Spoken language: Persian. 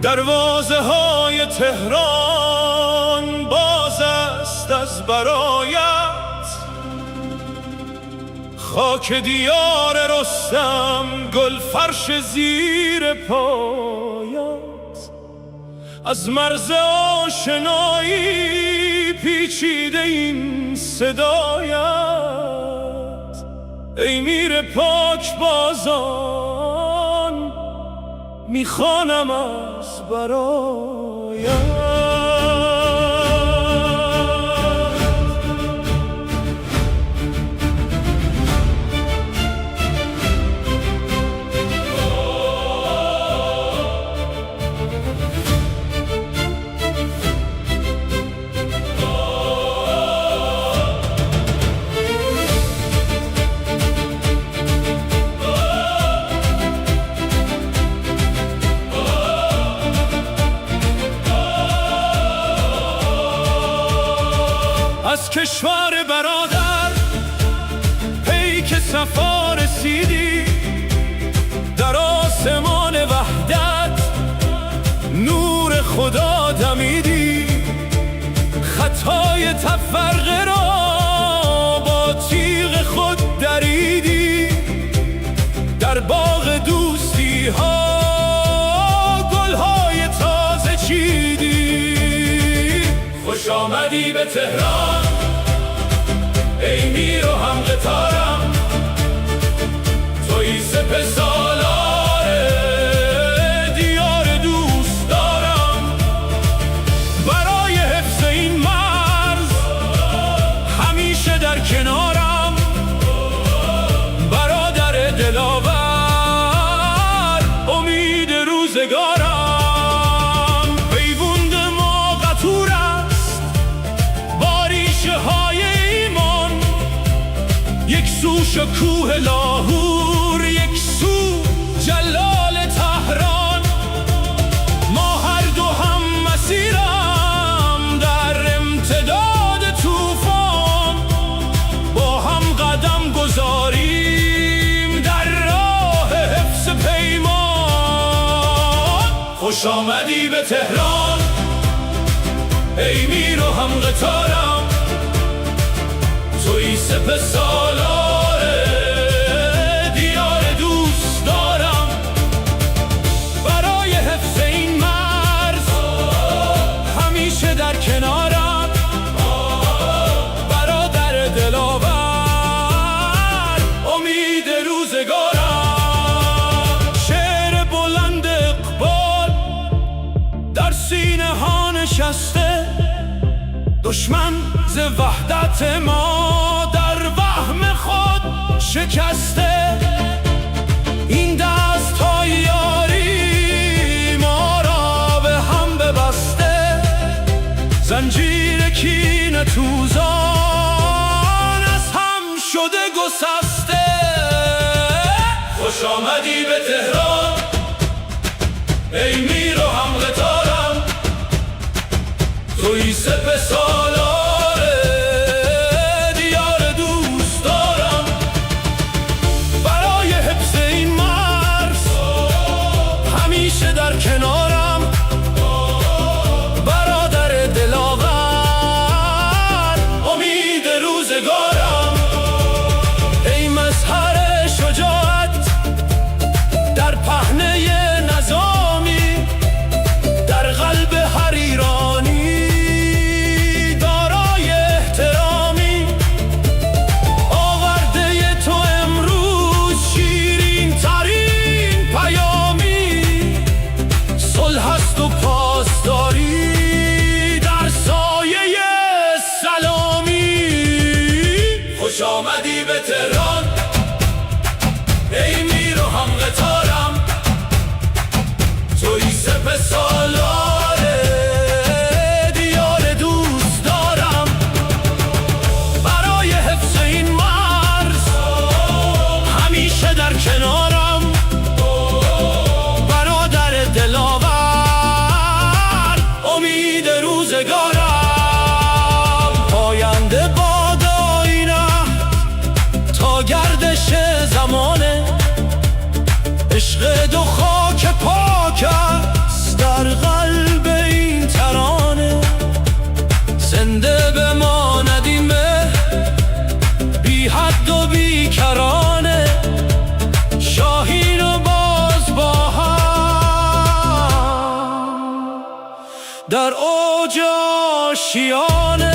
دروازه های تهران باز است از برایت، خاک دیار رستم گل فرش زیر پایت. از مرز آشنایی پیچیده این صدایت، ای میر پاک بازان میخوانم از برایت. از کشور برادر پیک صفا رسیدی، در آسمان وحدت نور خدا دمیدی. خطای تفرقه را با تیغ خود دریدی، در باغ دوستی ها گلهای تازه چیدی. خوش آمدی به تهران ای میر و هم قطارم، توی سپه سالار دیار دوست دارم. برای حفظ این مرز همیشه در کنارم، برادر دلاور امید روزگارم. پیوند ما قطور است با ریشه های ایمان، یک سو شکوه لاهور، یک سو جلال تهران. ما هر دو هم مسیرم در امتداد طوفان، با هم قدم گذاریم در راه حفظ پیمان. خوش آمدی به تهران ای میر و هم قطارم، توی سپه سالار دیار دوست دارم. برای حفظ این مرز همیشه در کنارم، برادر دلاور امید روزگارم. شعر بلند اقبال در سینه ها نشسته، دشمن ز وحدت ما در وهم خود شکسته. این دست های یاری ما را به هم ببسته، زنجیر کینه توزان از هم شده گسسته. خوش آمدی به تهران ای میر و هم قطارم، توی سپه سالار دیار دوست دارم. برای حفظ این مرز همیشه در کنارم، برادر دلاور امید روزگارم. ای مظهر شجاعت در پهنه نظامی، در قلب هر ایرانی خوش آمدی به تهران ای میر و هم قطارم، توی سپه سالار دیار دوست دارم. برای حفظ این مرز همیشه در کنارم، برادر دلاور امید روزگارم. پاینده باد آینه تا گردش زمانه، عشق دو خاک پاک است در آشیانه